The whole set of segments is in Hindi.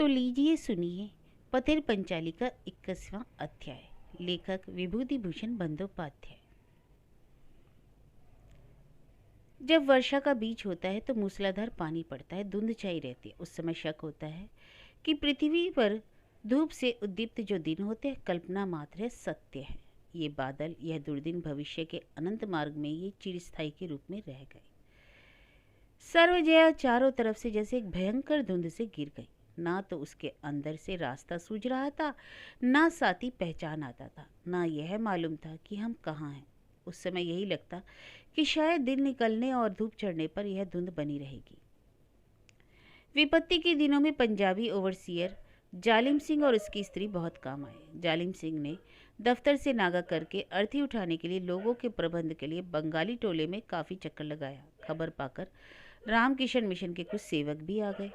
तो लीजिए सुनिए पथिर पंचाली का 21वां अध्याय। लेखक विभूति भूषण बंदोपाध्याय। जब वर्षा का बीज होता है तो मूसलाधार पानी पड़ता है, धुंध छाई रहती है। उस समय शक होता है कि पृथ्वी पर धूप से उद्दीप्त जो दिन होते हैं कल्पना मात्र है, सत्य है। ये बादल, यह दुर्दिन भविष्य के अनंत मार्ग में ये चिरस्थायी के रूप में रह गए। सर्वजया चारों तरफ से जैसे एक भयंकर धुंध से गिर गई। ना तो उसके अंदर से रास्ता सूझ रहा था, ना साथी पहचान आता था, ना यह मालूम था कि हम कहाँ हैं। उस समय यही लगता कि शायद दिन निकलने और धूप चढ़ने पर यह धुंध बनी रहेगी। विपत्ति के दिनों में पंजाबी ओवरसियर जालिम सिंह और उसकी स्त्री बहुत काम आए। जालिम सिंह ने दफ्तर से नागा करके अर्थी उठाने के लिए लोगों के प्रबंध के लिए बंगाली टोले में काफ़ी चक्कर लगाया। खबर पाकर रामकिशन मिशन के कुछ सेवक भी आ गए।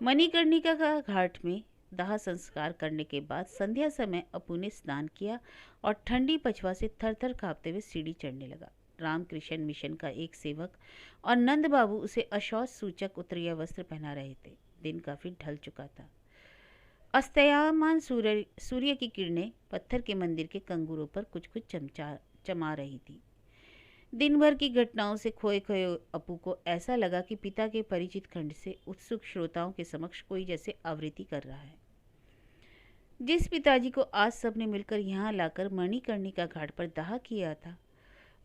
मणिकर्णिका का घाट में दाह संस्कार करने के बाद संध्या समय अपू ने स्नान किया और ठंडी पछवा से थर थर कांपते हुए सीढ़ी चढ़ने लगा। रामकृष्ण मिशन का एक सेवक और नंद बाबू उसे अशौच सूचक उत्तरीय वस्त्र पहना रहे थे। दिन काफी ढल चुका था। अस्तयामान सूर्य की किरणें पत्थर के मंदिर के कंगूरों पर कुछ कुछ चमा रही थी। दिन भर की घटनाओं से खोए खोए अपू को ऐसा लगा कि पिता के परिचित खंड से उत्सुक श्रोताओं के समक्ष कोई जैसे आवृत्ति कर रहा है। जिस पिताजी को आज सबने मिलकर यहाँ लाकर मणिकर्णिका घाट पर दाह किया था,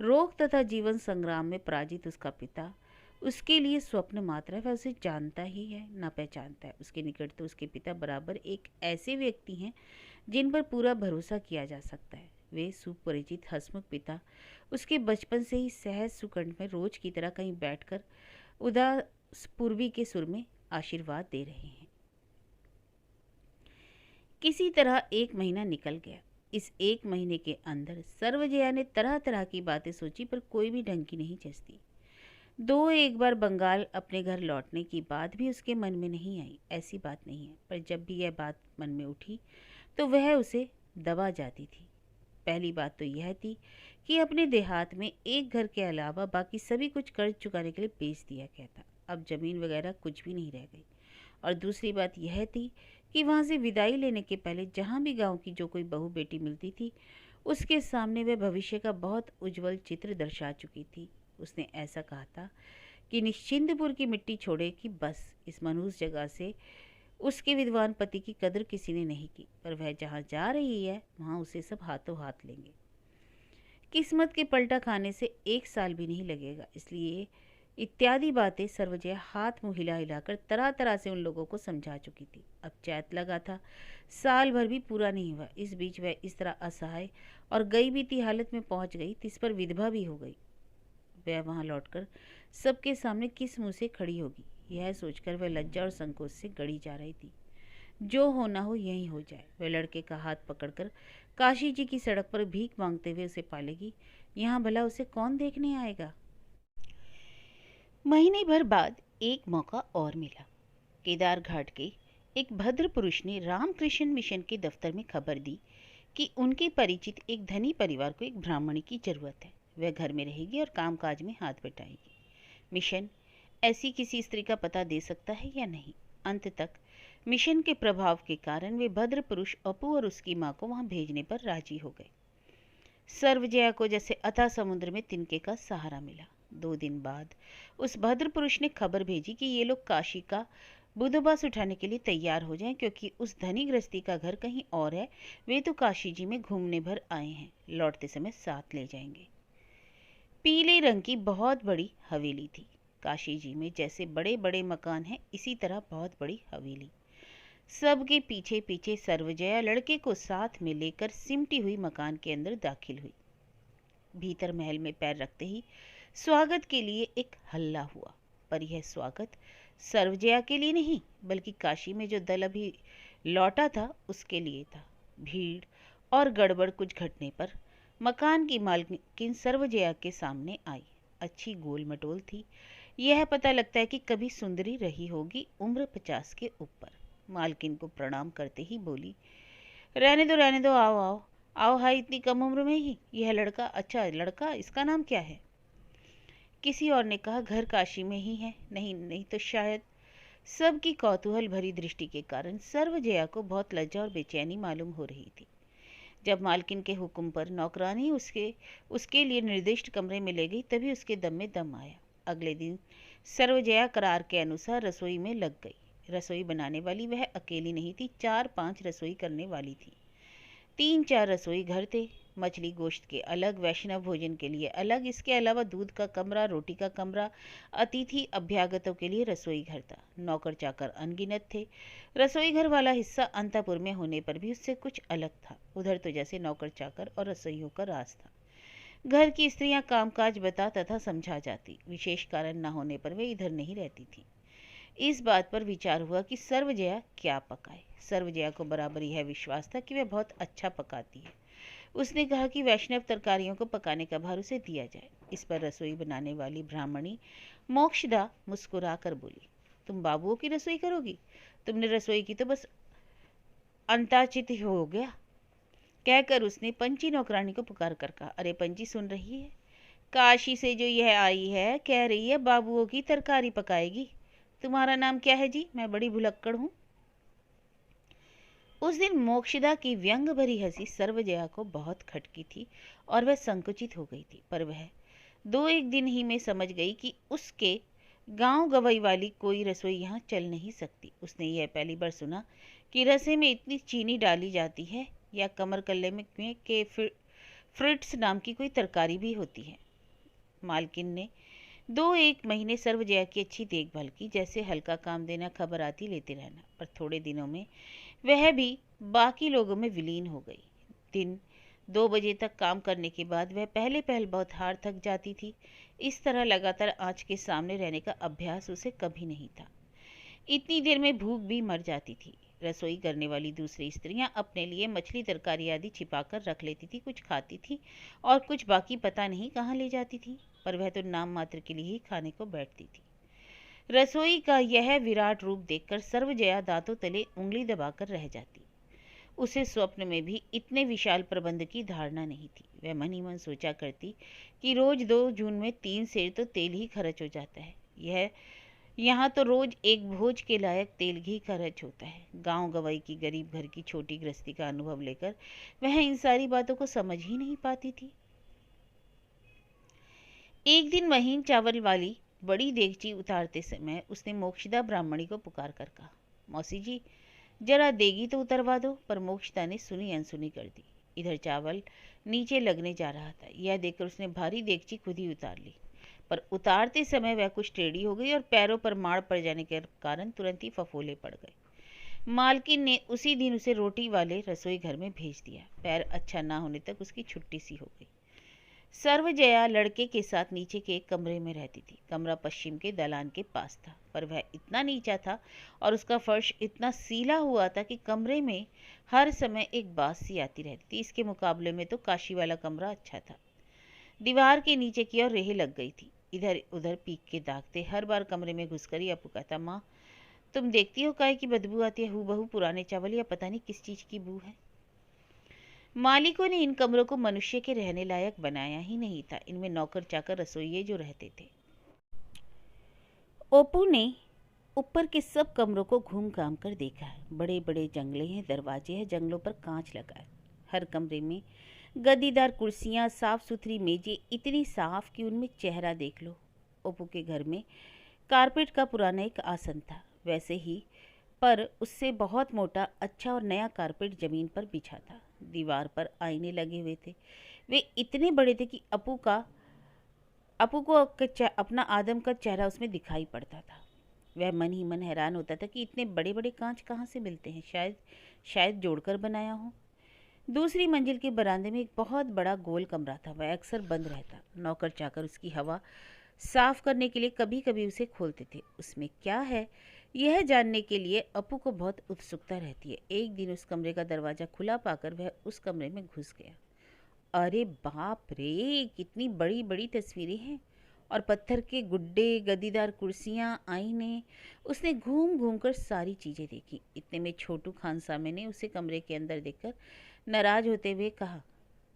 रोग तथा जीवन संग्राम में पराजित उसका पिता उसके लिए स्वप्न मात्र है। वह उसे जानता ही है न पहचानता है। उसके निकट तो उसके पिता बराबर एक ऐसे व्यक्ति हैं जिन पर पूरा भरोसा किया जा सकता है। वे सुपरिचित हसमुख पिता उसके बचपन से ही सहज सुकंठ में रोज की तरह कहीं बैठकर उदास पूर्वी के सुर में आशीर्वाद दे रहे हैं। किसी तरह एक महीना निकल गया। इस एक महीने के अंदर सर्वजया ने तरह तरह की बातें सोची, पर कोई भी ढंग की नहीं जचती। एक बार बंगाल अपने घर लौटने की बात भी उसके मन में नहीं आई। ऐसी बात नहीं है, पर जब भी यह बात मन में उठी तो वह उसे दबा जाती थी। पहली बात तो यह थी कि अपने देहात में एक घर के अलावा बाकी सभी कुछ कर्ज चुकाने के लिए बेच दिया गया था। अब जमीन वगैरह कुछ भी नहीं रह गई। और दूसरी बात यह थी कि वहाँ से विदाई लेने के पहले जहाँ भी गांव की जो कोई बहू बेटी मिलती थी, उसके सामने वह भविष्य का बहुत उज्जवल चित्र दर्शा चुकी थी। उसने ऐसा कहा था कि निश्चिंतपुर की मिट्टी छोड़े कि बस इस मनहूस जगह से उसके विद्वान पति की कदर किसी ने नहीं की। पर वह जहाँ जा रही है वहाँ उसे सब हाथों हाथ लेंगे। किस्मत के पलटा खाने से 1 साल भी नहीं लगेगा। इसलिए इत्यादि बातें सर्वजया हाथ मुँह हिला हिलाकर तरह तरह से उन लोगों को समझा चुकी थी। अब चैत लगा था, साल भर भी पूरा नहीं हुआ। इस बीच वह इस तरह असहाय और गई बीती हालत में पहुंच गई, इस पर विधवा भी हो गई। वह वहां लौटकर सबके सामने किस मुंह से खड़ी होगी, यह सोचकर वह लज्जा और संकोच से गड़ी जा रही थी। जो होना हो यही हो जाए। वह लड़के का हाथ पकड़कर काशी जी की सड़क पर भीख मांगते हुए उसे पालेगी। यहाँ भला उसे कौन देखने आएगा। महीने भर बाद एक मौका और मिला। केदार घाट के एक भद्र पुरुष ने रामकृष्ण मिशन के दफ्तर में खबर दी कि उनके परिचित एक धनी परिवार को एक ब्राह्मणी की जरूरत है। वह घर में रहेगी और कामकाज में हाथ बटाएगी। मिशन ऐसी किसी स्त्री का पता दे सकता है या नहीं। अंत तक मिशन के प्रभाव के कारण वे भद्र पुरुष अपू और उसकी माँ को वहां भेजने पर राजी हो गए। सर्वजया को जैसे अथाह समुद्र में तिनके का सहारा मिला। 2 दिन बाद उस भद्र पुरुष ने खबर भेजी कि ये लोग काशी का बुधवास उठाने के लिए तैयार हो जाएं, क्योंकि उस धनी गृहस्थी का घर कहीं और है। वे तो काशी जी में घूमने भर आए हैं, लौटते समय साथ ले जाएंगे। पीले रंग की बहुत बड़ी हवेली थी। काशी जी में जैसे बड़े बड़े मकान हैं, इसी तरह बहुत बड़ी हवेली। सबके पीछे पीछे सर्वजया लड़के को साथ में लेकर सिमटी हुई मकान के अंदर दाखिल हुई। भीतर महल में पैर रखते ही स्वागत के लिए एक हल्ला हुआ। पर यह स्वागत सर्वजया के लिए नहीं, बल्कि काशी में जो दल अभी लौटा था उसके लिए था। भीड़ और गड़बड़ कुछ घटने पर मकान की मालकिन सर्वजया के सामने आई। अच्छी गोल मटोल थी। यह पता लगता है कि कभी सुंदरी रही होगी। उम्र 50 के ऊपर। मालकिन को प्रणाम करते ही बोली, रहने दो, आओ आओ आओ। हाय, इतनी कम उम्र में ही यह लड़का। अच्छा लड़का, इसका नाम क्या है। किसी और ने कहा, घर काशी में ही है। नहीं नहीं तो शायद सबकी कौतूहल भरी दृष्टि के कारण सर्वजया को बहुत लज्जा और बेचैनी मालूम हो रही थी। जब मालकिन के हुक्म पर नौकरानी उसके उसके लिए निर्दिष्ट कमरे में ले गई, तभी उसके दम में दम आया। अगले दिन सर्वजया करार के अनुसार रसोई में लग गई। रसोई बनाने वाली वह अकेली नहीं थी, 4-5 रसोई करने वाली थी। 3-4 रसोई घर थे। मछली गोश्त के अलग, वैष्णव भोजन के लिए अलग, इसके अलावा दूध का कमरा, रोटी का कमरा, अतिथि अभ्यागतों के लिए रसोई घर था। नौकर चाकर अनगिनत थे। रसोई घर वाला हिस्सा अंतपुर में होने पर भी उससे कुछ अलग था। उधर तो जैसे नौकर चाकर और रसोइयों का राज था। घर की स्त्रियां कामकाज बता तथा समझा जाती, विशेष कारण न होने पर वे इधर नहीं रहती थी। इस बात पर विचार हुआ कि सर्वजया क्या पकाए। सर्वजया को बराबर यह विश्वास था कि वह बहुत अच्छा पकाती है। उसने कहा कि वैष्णव तरकारियों को पकाने का भार उसे दिया जाए। इस पर रसोई बनाने वाली ब्राह्मणी मोक्षदा मुस्कुरा कर बोली, तुम बाबुओं की रसोई करोगी? तुमने रसोई की तो बस अंताचित हो गया। कहकर उसने पंची नौकरानी को पुकार कर कहा, अरे पंची सुन रही है? काशी से जो यह आई है, कह रही है बाबुओं की तरकारी पकाएगी। तुम्हारा नाम क्या है जी? मैं बड़ी भुलक्कड़ हूँ। उस दिन मोक्षदा की व्यंग भरी हंसी सर्वजया को बहुत खटकी थी और वह संकुचित हो गई थी, पर वह 2-1 दिन ही में समझ गई कि उसके गांव गवई वाली कोई रसोई यहाँ चल नहीं सकती। उसने यह पहली बार सुना कि रसे में इतनी चीनी डाली जाती है, या कमर कल्ले में के फ्रिट्स नाम की कोई तरकारी भी होती है। मालकिन ने 2-1 महीने सर्वजया की अच्छी देखभाल की, जैसे हल्का काम देना, खबर आती लेते रहना, पर थोड़े दिनों में वह भी बाकी लोगों में विलीन हो गई। दिन 2 बजे तक काम करने के बाद वह पहले पहल बहुत हार थक जाती थी। इस तरह लगातार आंच के सामने रहने का अभ्यास उसे कभी नहीं था। इतनी देर में भूख भी मर जाती थी। रसोई करने वाली दूसरी स्त्रियां अपने लिए मछली तरकारी आदि छिपाकर रख लेती थी, कुछ खाती थी और कुछ बाकी पता नहीं कहाँ ले जाती थी, पर वह तो नाम मात्र के लिए ही खाने को बैठती थी। रसोई का यह विराट रूप देखकर सर्वजया दांतों तले उंगली दबाकर रह जाती। उसे स्वप्न में भी इतने विशाल प्रबंध की धारणा नहीं थी। वह मन ही मन सोचा करती कि रोज 2 जून में 3 सेर तो तेल ही खर्च हो जाता है। यह यहाँ तो रोज एक भोज के लायक तेल घी खर्च होता है। गांव गवई की गरीब घर की छोटी गृहस्थी का अनुभव लेकर वह इन सारी बातों को समझ ही नहीं पाती थी। एक दिन महीन चावल वाली बड़ी देगची उतारते समय उसने मोक्षदा ब्राह्मणी को पुकार कर कहा, मौसी जी जरा देगी तो उतरवा दो। पर मोक्षदा ने सुनी अनसुनी कर दी। इधर चावल नीचे लगने जा रहा था, यह देखकर उसने भारी देगची खुद ही उतार ली, पर उतारते समय वह कुछ टेढ़ी हो गई और पैरों पर माड़ पड़ जाने के कारण तुरंत ही फफोले पड़ गए। मालकिन ने उसी दिन उसे रोटी वाले रसोई घर में भेज दिया। पैर अच्छा ना होने तक उसकी छुट्टी सी हो गई। सर्वजया लड़के के साथ नीचे के एक कमरे में रहती थी। कमरा पश्चिम के दलान के पास था, पर वह इतना नीचा था और उसका फर्श इतना सीला हुआ था कि कमरे में हर समय एक बास सी आती रहती थी। इसके मुकाबले में तो काशी वाला कमरा अच्छा था। दीवार के नीचे की ओर रेह लग गई थी। इधर उधर पीक के दाग थे। हर बार कमरे में घुसकर ही अपू कहता, माँ तुम देखती हो काहे की बदबू आती है, हूबहू पुराने चावल या पता नहीं किस चीज की बू है। मालिकों ने इन कमरों को मनुष्य के रहने लायक बनाया ही नहीं था। इनमें नौकर चाकर रसोइये जो रहते थे। ओपू ने ऊपर के सब कमरों को घूम घाम कर देखा है। बड़े बड़े जंगले हैं, दरवाजे हैं, जंगलों पर कांच लगा है। हर कमरे में गद्दीदार कुर्सियां, साफ सुथरी मेजें, इतनी साफ कि उनमें चेहरा देख लो। ओपू के घर में कारपेट का पुराना एक आसन था, वैसे ही पर उससे बहुत मोटा, अच्छा और नया कारपेट जमीन पर बिछा था। दीवार पर आईने लगे हुए थे। वे इतने बड़े थे कि अपू को अपना आदम का चेहरा उसमें दिखाई पड़ता था। वह मन ही मन हैरान होता था कि इतने बड़े बड़े कांच कहाँ से मिलते हैं, शायद जोड़कर बनाया हो। दूसरी मंजिल के बरामदे में एक बहुत बड़ा गोल कमरा था। वह अक्सर बंद रहता। नौकर चाकर उसकी हवा साफ करने के लिए कभी कभी उसे खोलते थे। उसमें क्या है यह जानने के लिए अपू को बहुत उत्सुकता रहती है। एक दिन उस कमरे का दरवाज़ा खुला पाकर वह उस कमरे में घुस गया। अरे बाप रे, कितनी बड़ी बड़ी तस्वीरें हैं और पत्थर के गुड्डे, गद्दीदार कुर्सियाँ, आईने। उसने घूम घूम कर सारी चीज़ें देखी। इतने में छोटू खान सामे ने उसे कमरे के अंदर देखकर नाराज होते हुए कहा,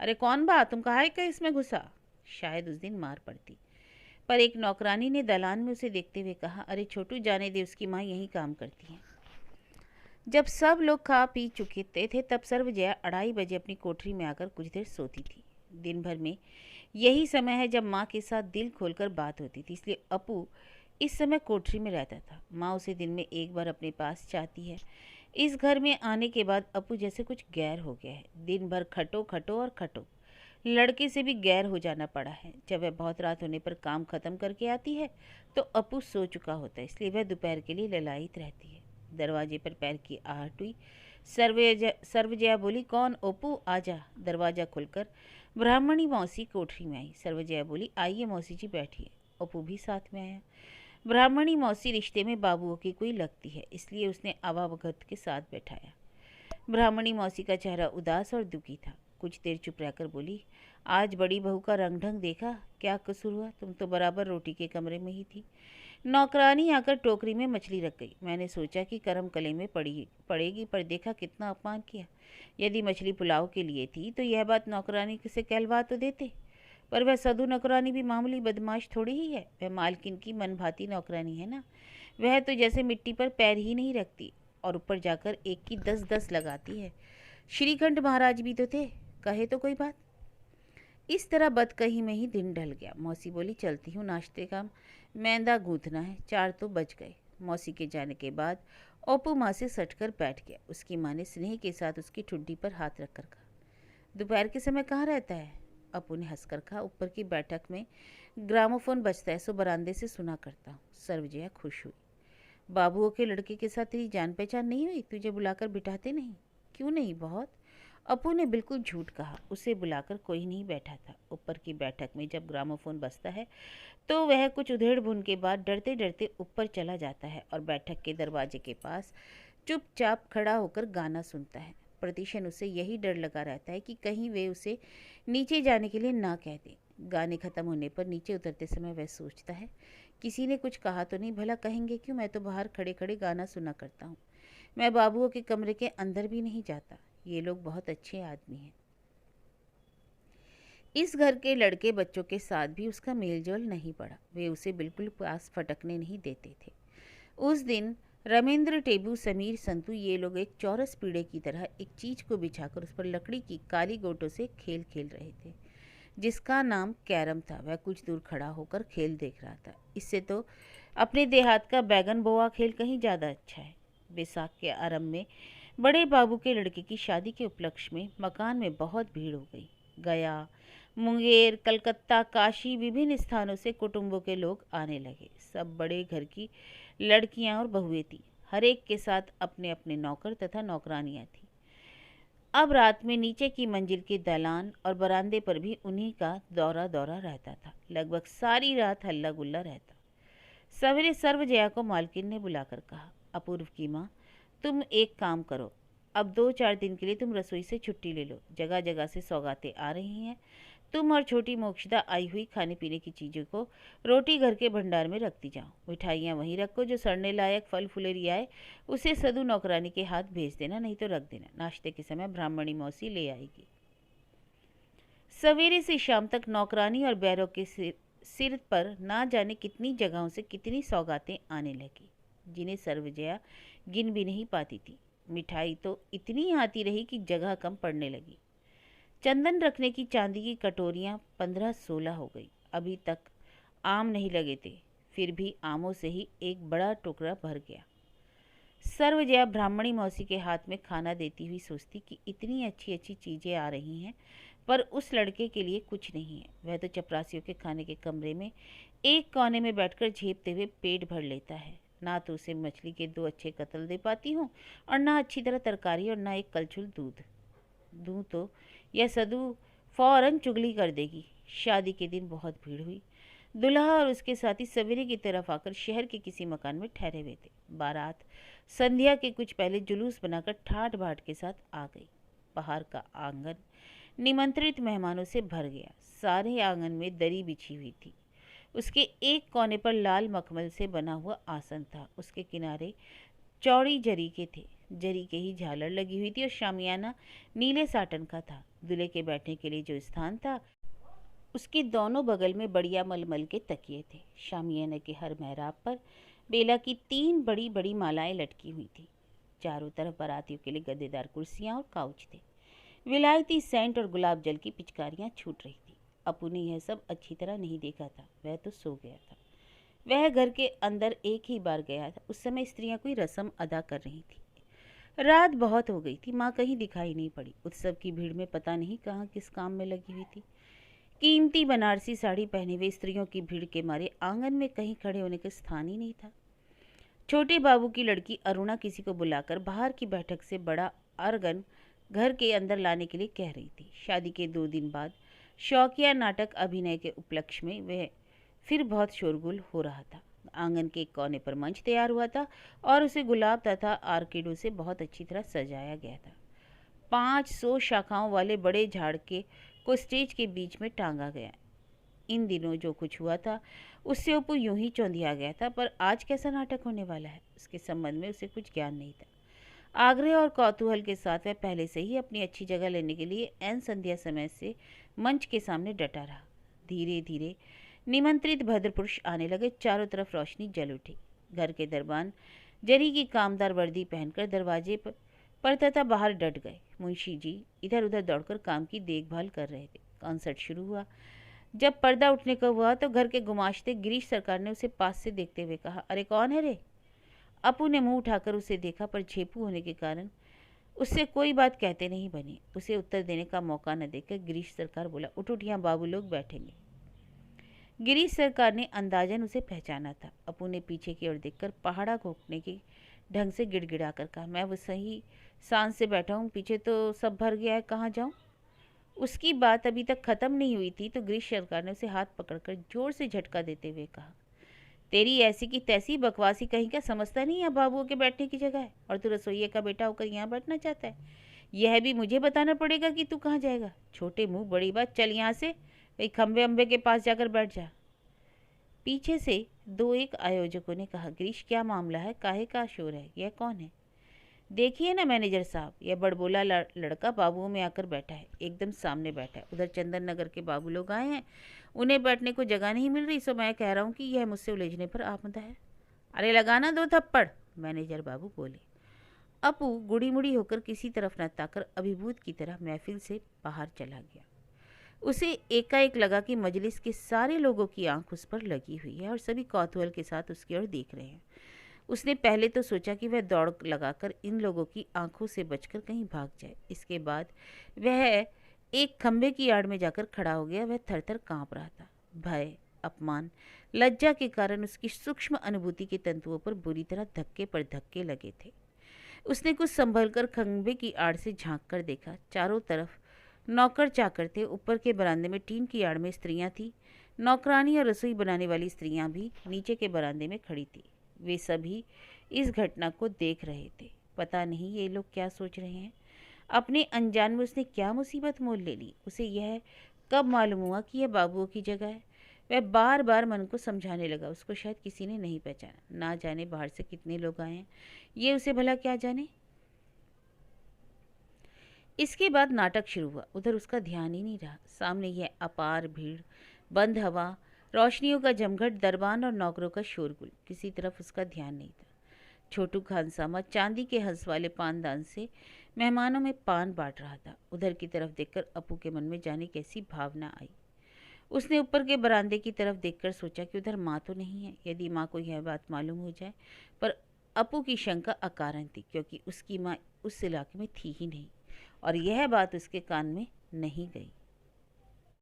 अरे कौन बा, तुम कहाँ का इसमें घुसा? शायद उस दिन मार पड़ती। पर एक नौकरानी ने दलान में उसे देखते हुए कहा, अरे छोटू, जाने दे, उसकी माँ यहीं काम करती है। जब सब लोग खा पी चुके थे तब सर्वजया 2:30 बजे अपनी कोठरी में आकर कुछ देर सोती थी। दिन भर में यही समय है जब माँ के साथ दिल खोलकर बात होती थी, इसलिए अपू इस समय कोठरी में रहता था। माँ उसे दिन में एक बार अपने पास चाहती है। इस घर में आने के बाद अपू जैसे कुछ गैर हो गया है। दिन भर खटो खटो और खटो। लड़के से भी गैर हो जाना पड़ा है। जब वह बहुत रात होने पर काम खत्म करके आती है तो अपू सो चुका होता है, इसलिए वह दोपहर के लिए ललायित रहती है। दरवाजे पर पैर की आहट हुई। सर्वजया बोली, कौन? अपू, आजा। दरवाज़ा खुलकर ब्राह्मणी मौसी कोठरी में आई। सर्वजया बोली, आइए मौसी जी, बैठिए। अपू भी साथ में आया। ब्राह्मणी मौसी रिश्ते में बाबुओं की कोई लगती है, इसलिए उसने अवाभगत के साथ बैठाया। ब्राह्मणी मौसी का चेहरा उदास और दुखी था। कुछ देर चुप रहकर बोली, आज बड़ी बहू का रंग ढंग देखा? क्या कसूर हुआ? तुम तो बराबर रोटी के कमरे में ही थी। नौकरानी आकर टोकरी में मछली रख गई। मैंने सोचा कि करम कले में पड़ेगी, पर देखा कितना अपमान किया। यदि मछली पुलाव के लिए थी तो यह बात नौकरानी से कहलवा तो देते। पर वह सधु नौकरानी भी मामूली बदमाश थोड़ी ही है। वह मालकिन की मनभाती नौकरानी है ना। वह तो जैसे मिट्टी पर पैर ही नहीं रखती और ऊपर जाकर एक की 10-10 लगाती है। श्रीकंठ महाराज भी तो थे, कहे तो कोई बात। इस तरह बदकही में ही दिन ढल गया। मौसी बोली, चलती हूँ, नाश्ते का मैदा गूंथना है। 4 तो बज गए। मौसी के जाने के बाद ओपू माँ से सटकर बैठ गया। उसकी माँ ने स्नेह के साथ उसकी ठुड्डी पर हाथ रखकर कहा, दोपहर के समय कहाँ रहता है? अपू ने हंसकर कहा, ऊपर की बैठक में ग्रामोफोन बजता है, सो बरामदे से सुना करता हूँ। सर्वजया खुश हुई। बाबुओं के लड़के के साथ तेरी जान पहचान नहीं हुई? तुझे बुलाकर बिठाते नहीं? क्यों नहीं, बहुत। अपू ने बिल्कुल झूठ कहा। उसे बुलाकर कोई नहीं बैठा था। ऊपर की बैठक में जब ग्रामोफोन बजता है तो वह कुछ उधेड़ बुन के बाद डरते डरते ऊपर चला जाता है और बैठक के दरवाजे के पास चुपचाप खड़ा होकर गाना सुनता है। प्रतिशन उसे यही डर लगा रहता है कि कहीं वे उसे नीचे जाने के लिए ना कह दें। गाने खत्म होने पर नीचे उतरते समय वह सोचता है, किसी ने कुछ कहा तो नहीं? भला कहेंगे क्यों? मैं तो बाहर खड़े खड़े गाना सुना करता हूँ। मैं बाबुओं के कमरे के अंदर भी नहीं जाता। ये लोग बहुत अच्छे आदमी हैं। इस घर के लड़के बच्चों के साथ भी उसका मेलजोल नहीं पड़ा। वे उसे बिल्कुल पास फटकने नहीं देते थे। उस दिन रमेंद्र, टेबू, समीर, संतू ये लोग एक चौरस पीढ़े की तरह एक चीज को बिछाकर उस पर लकड़ी की काली गोटों से खेल खेल रहे थे, जिसका नाम कैरम था। वह कुछ दूर खड़ा होकर खेल देख रहा था। इससे तो अपने देहात का बैगन बोआ खेल कहीं ज़्यादा अच्छा है। बैसाख के आरंभ में बड़े बाबू के लड़के की शादी के उपलक्ष्य में मकान में बहुत भीड़ हो गई। गया, मुंगेर, कलकत्ता, काशी, विभिन्न स्थानों से कुटुंबों के लोग आने लगे। सब बड़े घर की लड़कियां और बहुएं थीं। हर एक के साथ अपने अपने नौकर तथा नौकरानियां थीं। अब रात में नीचे की मंजिल के दालान और बरामदे पर भी उन्हीं का दौरा दौरा रहता था। लगभग सारी रात हल्ला गुल्ला रहता। सवेरे सर्वजया को मालकिन ने बुलाकर कहा, अपूर्व की माँ, तुम एक काम करो, अब 2-4 दिन के लिए तुम रसोई से छुट्टी ले लो। जगह जगह से सौगातें आ रही हैं। तुम और छोटी मोक्षदा आई हुई खाने पीने की चीज़ों को रोटी घर के भंडार में रखती जाओ। मिठाइयाँ वहीं रखो। जो सड़ने लायक फल फुलेरी आए उसे सदु नौकरानी के हाथ भेज देना, नहीं तो रख देना। नाश्ते के समय ब्राह्मणी मौसी ले आएगी। सवेरे से शाम तक नौकरानी और बैरों के सिर पर ना जाने कितनी जगहों से कितनी सौगातें आने लगी, जिन्हें सर्वजया गिन भी नहीं पाती थी। मिठाई तो इतनी आती रही कि जगह कम पड़ने लगी। चंदन रखने की चांदी की कटोरियाँ 15-16 हो गई। अभी तक आम नहीं लगे थे, फिर भी आमों से ही एक बड़ा टुकड़ा भर गया। सर्वजया ब्राह्मणी मौसी के हाथ में खाना देती हुई सोचती कि इतनी अच्छी अच्छी चीज़ें आ रही हैं, पर उस लड़के के लिए कुछ नहीं है। वह तो चपरासियों के खाने के कमरे में एक कोने में बैठकर झेपते हुए पेट भर लेता है। ना तो उसे मछली के 2 अच्छे कतल दे पाती हूँ और ना अच्छी तरह तरकारी और ना एक कलछुल दूध दूँ तो यह सदु फौरन चुगली कर देगी। शादी के दिन बहुत भीड़ हुई। दुल्हा और उसके साथी सवेरे की तरफ आकर शहर के किसी मकान में ठहरे हुए थे। बारात संध्या के कुछ पहले जुलूस बनाकर ठाट बाट के साथ आ गई। बाहर का आंगन निमंत्रित मेहमानों से भर गया। सारे आंगन में दरी बिछी हुई थी। उसके एक कोने पर लाल मखमल से बना हुआ आसन था। उसके किनारे चौड़ी जरी के थे। जरी के ही झालर लगी हुई थी और शामियाना नीले साटन का था। दूल्हे के बैठने के लिए जो स्थान था उसके दोनों बगल में बढ़िया मलमल के तकिए थे। शामियाने के हर मेहराब पर बेला की 3 बड़ी बड़ी मालाएं लटकी हुई थी। चारों तरफ बारातियों के लिए गद्देदार कुर्सियां और काउच थे। विलायती सेंट और गुलाब जल की पिचकारियां छूट रही थी। अपू ने यह सब अच्छी तरह नहीं देखा था, वह तो सो गया था। वह घर के अंदर एक ही बार गया था। उस समय स्त्रियां कोई रस्म अदा कर रही थी। रात बहुत हो गई थी। माँ कहीं दिखाई नहीं पड़ी। उत्सव की भीड़ में पता नहीं कहाँ किस काम में लगी हुई थी। कीमती बनारसी साड़ी पहने हुए स्त्रियों की भीड़ के मारे आंगन में कहीं खड़े होने का स्थान ही नहीं था। छोटे बाबू की लड़की अरुणा किसी को बुलाकर बाहर की बैठक से बड़ा अर्गन घर के अंदर लाने के लिए कह रही थी। शादी के 2 दिन बाद शौकिया नाटक अभिनय के उपलक्ष्य में वह फिर बहुत शोरगुल हो रहा था। आंगन के एक कोने पर मंच तैयार हुआ था और उसे गुलाब तथा आर्किडों से बहुत अच्छी तरह सजाया गया था। 500 शाखाओं वाले बड़े झाड़ के को स्टेज के बीच में टांगा गया। इन दिनों जो कुछ हुआ था उससे अपू यूं ही चौंधिया गया था, पर आज कैसा नाटक होने वाला है उसके संबंध में उसे कुछ ज्ञान नहीं था। आग्रह और कौतूहल के साथ वह पहले से ही अपनी अच्छी जगह लेने के लिए ऐन संध्या समय से मंच के सामने डटा रहा। धीरे धीरे निमंत्रित भद्रपुरुष आने लगे। चारों तरफ रोशनी जल उठी। घर के दरबान जरी की कामदार वर्दी पहनकर दरवाजे पर तथा बाहर डट गए। मुंशी जी इधर उधर दौड़कर काम की देखभाल कर रहे थे। कॉन्सर्ट शुरू हुआ। जब पर्दा उठने का हुआ तो घर के गुमाश्ते गिरीश सरकार ने उसे पास से देखते हुए कहा, अरे कौन है रे? अपू ने मुंह उठाकर उसे देखा, पर झेपू होने के कारण उससे कोई बात कहते नहीं बनी। उसे उत्तर देने का मौका न देकर गिरीश सरकार बोला, उठ उठ, यहाँ बाबू लोग बैठेंगे। गिरीश सरकार ने अंदाजन उसे पहचाना था। अपू ने पीछे की ओर देखकर पहाड़ा घोंकने के ढंग से गिड़गिड़ा कर कहा, मैं वो सही सांस से बैठा हूँ, पीछे तो सब भर गया है, कहाँ जाऊँ? उसकी बात अभी तक खत्म नहीं हुई थी तो गिरीश सरकार ने उसे हाथ पकड़कर जोर से झटका देते हुए कहा, तेरी ऐसी की तैसी बकवासी कहीं का समझता नहीं, यहाँ बाबुओं के बैठने की जगह है और तू रसोइये का बेटा होकर यहाँ बैठना चाहता है। यह भी मुझे बताना पड़ेगा कि तू कहाँ जाएगा? छोटे मुंह बड़ी बात, चल यहाँ से, वही खंबे अम्बे के पास जाकर बैठ जा। पीछे से 2-1 आयोजकों ने कहा, गिरीश क्या मामला है, काहे का शोर है, यह कौन है? देखिए ना मैनेजर साहब, यह बड़बोला लड़का बाबुओं में आकर बैठा है, एकदम सामने बैठा है। उधर चंदन नगर के बाबू लोग आए हैं, उन्हें बैठने को जगह नहीं मिल रही, सो मैं कह रहा हूँ कि यह मुझसे उलझने पर आमदा है। अरे लगाना 2 थप्पड़, मैनेजर बाबू बोले। अपू गुड़ी मुड़ी होकर किसी तरफ न ताकर अभिभूत की तरह महफिल से बाहर चला गया। उसे एकाएक लगा कि मजलिस के सारे लोगों की आंख उस पर लगी हुई है और सभी कौतूहल के साथ उसकी ओर देख रहे हैं। उसने पहले तो सोचा कि वह दौड़ लगाकर इन लोगों की आंखों से बचकर कहीं भाग जाए। इसके बाद वह एक खंबे की आड़ में जाकर खड़ा हो गया। वह थरथर कांप रहा था। भय, अपमान, लज्जा के कारण उसकी सूक्ष्म अनुभूति के तंतुओं पर बुरी तरह धक्के पर धक्के लगे थे। उसने कुछ संभलकर खंबे की आड़ से झांक कर देखा। चारों तरफ नौकर चाकर थे। ऊपर के बरामदे में टीन की आड़ में स्त्रियां थी। नौकरानी और रसोई बनाने वाली स्त्रियां भी नीचे के बरामदे में खड़ी थी। वे सभी इस घटना को देख रहे थे। पता नहीं ये लोग क्या सोच रहे हैं। अपने अनजान में उसने क्या मुसीबत मोल ले ली। उसे यह कब मालूम हुआ कि यह बाबुओं की जगह है। वह बार बार मन को समझाने लगा। उसको शायद किसी ने नहीं पहचाना। ना जाने बाहर से कितने लोग आए हैं, ये उसे भला क्या जाने। इसके बाद नाटक शुरू हुआ। उधर उसका ध्यान ही नहीं रहा। सामने यह अपार भीड़, बंद हवा, रोशनियों का जमघट, दरबान और नौकरों का शोरगुल, किसी तरफ उसका ध्यान नहीं था। छोटू खानसामा चांदी के हंस वाले पानदान से मेहमानों में पान बांट रहा था। उधर की तरफ देखकर अपू के मन में जाने कैसी भावना आई। उसने ऊपर के बरामदे की तरफ देखकर सोचा कि उधर माँ तो नहीं है। यदि माँ को यह बात मालूम हो जाए। पर अपू की शंका अकारण थी, क्योंकि उसकी माँ उस इलाके में थी ही नहीं और यह बात उसके कान में नहीं गई।